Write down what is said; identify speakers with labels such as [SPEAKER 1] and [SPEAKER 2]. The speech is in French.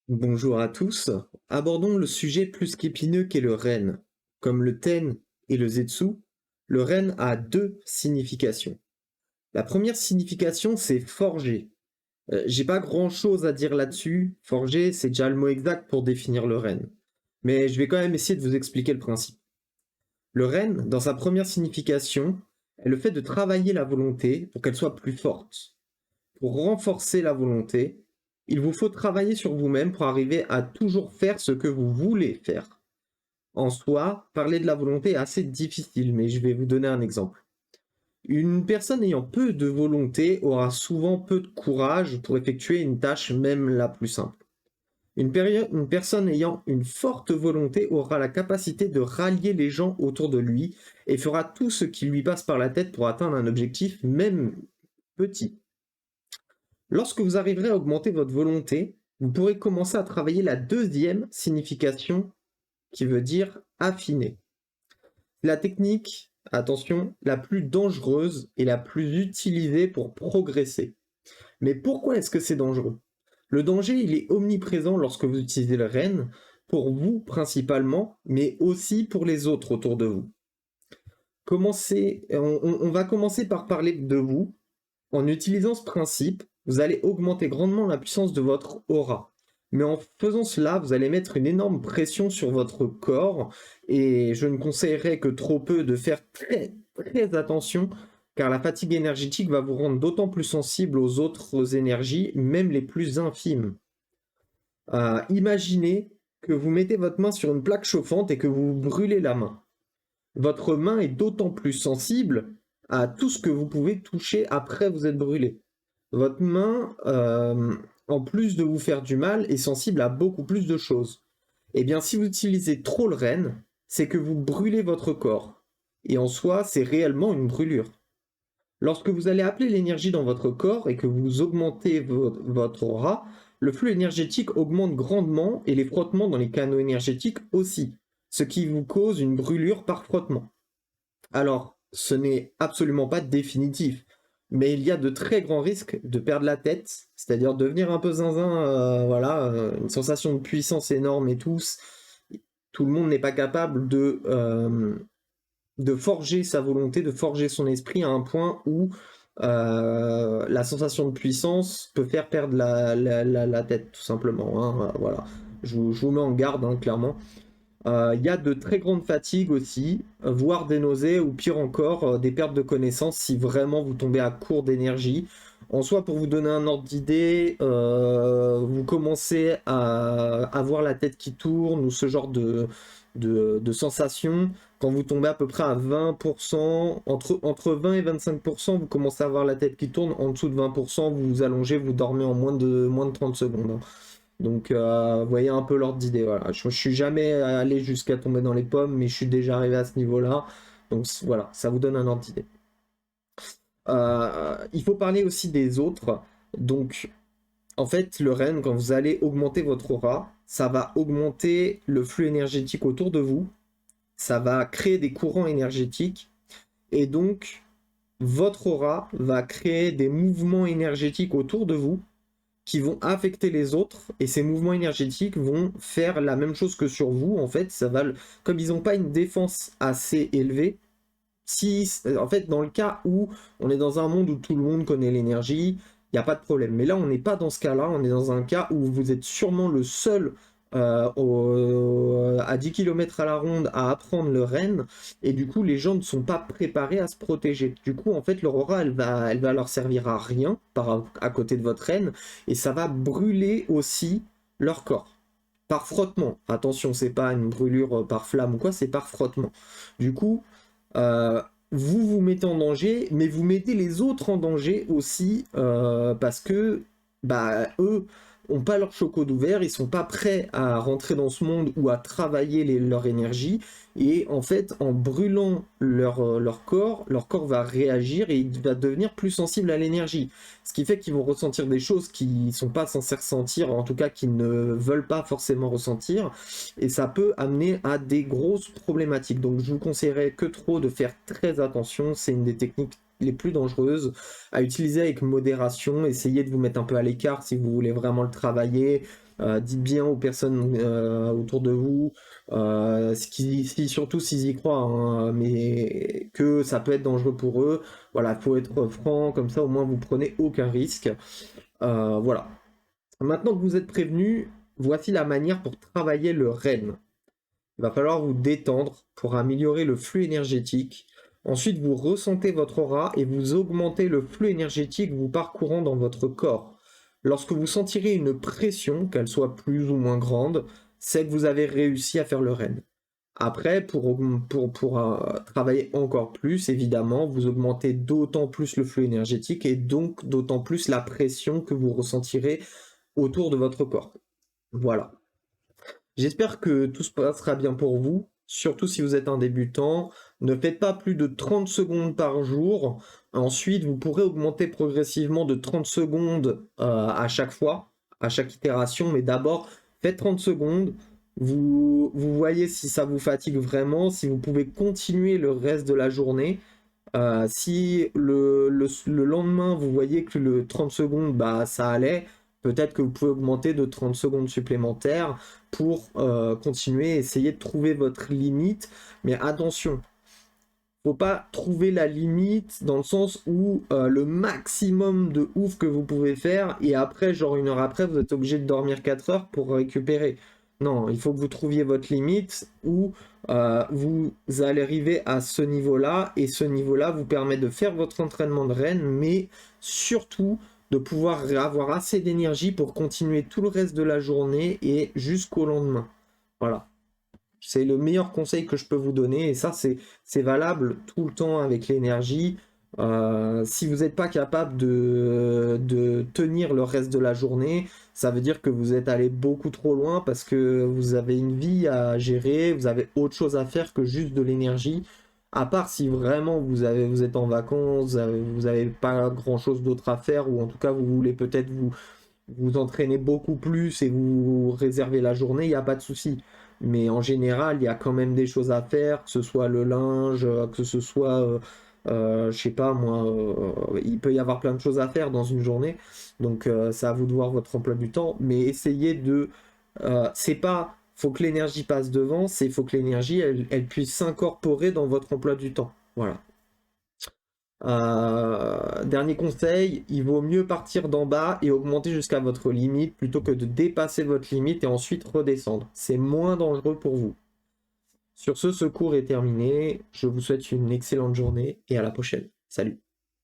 [SPEAKER 1] Bonjour à tous. Abordons le sujet plus qu'épineux qu'est le ren. Comme le ten et le zetsu, le ren a deux significations. La première signification, c'est forger. J'ai pas grand chose à dire là-dessus. Forger, c'est déjà le mot exact pour définir le ren. Mais je vais quand même essayer de vous expliquer le principe. Le ren, dans sa première signification, est le fait de travailler la volonté pour qu'elle soit plus forte. Pour renforcer la volonté, il vous faut travailler sur vous-même pour arriver à toujours faire ce que vous voulez faire. En soi, parler de la volonté est assez difficile, mais je vais vous donner un exemple. Une personne ayant peu de volonté aura souvent peu de courage pour effectuer une tâche même la plus simple. Une personne ayant une forte volonté aura la capacité de rallier les gens autour de lui et fera tout ce qui lui passe par la tête pour atteindre un objectif, même petit. Lorsque vous arriverez à augmenter votre volonté, vous pourrez commencer à travailler la deuxième signification qui veut dire affiner. La technique, attention, la plus dangereuse et la plus utilisée pour progresser. Mais pourquoi est-ce que c'est dangereux? Le danger, il est omniprésent lorsque vous utilisez le REN, pour vous principalement, mais aussi pour les autres autour de vous. On va commencer par parler de vous. En utilisant ce principe, vous allez augmenter grandement la puissance de votre aura. Mais en faisant cela, vous allez mettre une énorme pression sur votre corps et je ne conseillerais que trop peu de faire très très attention car la fatigue énergétique va vous rendre d'autant plus sensible aux autres énergies, même les plus infimes. Imaginez que vous mettez votre main sur une plaque chauffante et que vous brûlez la main. Votre main est d'autant plus sensible à tout ce que vous pouvez toucher après vous être brûlé. Votre main, en plus de vous faire du mal, est sensible à beaucoup plus de choses. Eh bien, si vous utilisez trop le renne, c'est que vous brûlez votre corps. Et en soi, c'est réellement une brûlure. Lorsque vous allez appeler l'énergie dans votre corps et que vous augmentez votre aura, le flux énergétique augmente grandement et les frottements dans les canaux énergétiques aussi, ce qui vous cause une brûlure par frottement. Alors, ce n'est absolument pas définitif, mais il y a de très grands risques de perdre la tête, c'est-à-dire devenir un peu zinzin, voilà, une sensation de puissance énorme et tout. Tout le monde n'est pas capable de forger sa volonté, de forger son esprit à un point où la sensation de puissance peut faire perdre la tête, tout simplement, hein, voilà. Je vous mets en garde, hein, clairement. Il y a de très grandes fatigues aussi, voire des nausées ou pire encore, des pertes de connaissances si vraiment vous tombez à court d'énergie. En soi, pour vous donner un ordre d'idée, vous commencez à avoir la tête qui tourne ou ce genre de sensations. Quand vous tombez à peu près à 20%, entre 20 et 25%, vous commencez à avoir la tête qui tourne. En dessous de 20%, vous vous allongez, vous dormez en moins de 30 secondes, hein. Donc, vous voyez un peu l'ordre d'idée. Voilà. Je suis jamais allé jusqu'à tomber dans les pommes, mais je suis déjà arrivé à ce niveau-là. Donc, voilà, ça vous donne un ordre d'idée. Il faut parler aussi des autres. Donc, en fait, le REN, quand vous allez augmenter votre aura, ça va augmenter le flux énergétique autour de vous. Ça va créer des courants énergétiques. Et donc, votre aura va créer des mouvements énergétiques autour de vous qui vont affecter les autres et ces mouvements énergétiques vont faire la même chose que sur vous. En fait, comme ils n'ont pas une défense assez élevée, si en fait dans le cas où on est dans un monde où tout le monde connaît l'énergie, il n'y a pas de problème. Mais là, on n'est pas dans ce cas-là, on est dans un cas où vous êtes sûrement le seul à 10 km à la ronde à apprendre le REN, et du coup, les gens ne sont pas préparés à se protéger. Du coup, en fait, leur aura, elle va leur servir à rien à côté de votre REN, et ça va brûler aussi leur corps. Par frottement. Attention, c'est pas une brûlure par flamme ou quoi, c'est par frottement. Du coup, euh, vous vous mettez en danger, mais vous mettez les autres en danger aussi parce que bah, eux ont pas leur choco d'ouvert, ils sont pas prêts à rentrer dans ce monde ou à travailler leur énergie. Et en fait, en brûlant leur corps va réagir et il va devenir plus sensible à l'énergie. Ce qui fait qu'ils vont ressentir des choses qu'ils sont pas censés ressentir, en tout cas qu'ils ne veulent pas forcément ressentir, et ça peut amener à des grosses problématiques. Donc je vous conseillerais que trop de faire très attention, c'est une des techniques les plus dangereuses à utiliser avec modération, essayez de vous mettre un peu à l'écart si vous voulez vraiment le travailler, Dites bien aux personnes autour de vous, surtout s'ils y croient, hein, mais que ça peut être dangereux pour eux. Voilà, il faut être franc, comme ça au moins vous prenez aucun risque. Voilà. Maintenant que vous êtes prévenu, voici la manière pour travailler le REN. Il va falloir vous détendre pour améliorer le flux énergétique. Ensuite, vous ressentez votre aura et vous augmentez le flux énergétique vous parcourant dans votre corps. Lorsque vous sentirez une pression, qu'elle soit plus ou moins grande, c'est que vous avez réussi à faire le REN. Après, pour travailler encore plus, évidemment, vous augmentez d'autant plus le flux énergétique et donc d'autant plus la pression que vous ressentirez autour de votre corps. Voilà. J'espère que tout se passera bien pour vous, surtout si vous êtes un débutant. Ne faites pas plus de 30 secondes par jour. Ensuite, vous pourrez augmenter progressivement de 30 secondes à chaque fois, à chaque itération. Mais d'abord, faites 30 secondes. Vous voyez si ça vous fatigue vraiment, si vous pouvez continuer le reste de la journée. Si le lendemain, vous voyez que le 30 secondes, bah, ça allait, peut-être que vous pouvez augmenter de 30 secondes supplémentaires pour continuer, essayer de trouver votre limite. Mais attention, faut pas trouver la limite dans le sens où le maximum de ouf que vous pouvez faire et après, genre 1 heure après, vous êtes obligé de dormir 4 heures pour récupérer. Non, il faut que vous trouviez votre limite où vous allez arriver à ce niveau-là et ce niveau-là vous permet de faire votre entraînement de REN, mais surtout de pouvoir avoir assez d'énergie pour continuer tout le reste de la journée et jusqu'au lendemain. Voilà. C'est le meilleur conseil que je peux vous donner et ça c'est valable tout le temps avec l'énergie. Si vous n'êtes pas capable de tenir le reste de la journée, ça veut dire que vous êtes allé beaucoup trop loin parce que vous avez une vie à gérer, vous avez autre chose à faire que juste de l'énergie. À part si vraiment vous êtes en vacances, vous n'avez pas grand chose d'autre à faire ou en tout cas vous voulez peut-être vous entraîner beaucoup plus et vous réserver la journée, il n'y a pas de souci. Mais en général, il y a quand même des choses à faire, que ce soit le linge, que ce soit, je sais pas moi, il peut y avoir plein de choses à faire dans une journée. Donc c'est à vous de voir votre emploi du temps, mais essayez de... c'est pas, faut que l'énergie passe devant, c'est faut que l'énergie, elle puisse s'incorporer dans votre emploi du temps. Voilà. Dernier conseil, il vaut mieux partir d'en bas et augmenter jusqu'à votre limite plutôt que de dépasser votre limite et ensuite redescendre. C'est moins dangereux pour vous. Sur ce cours est terminé. Je vous souhaite une excellente journée et à la prochaine. Salut.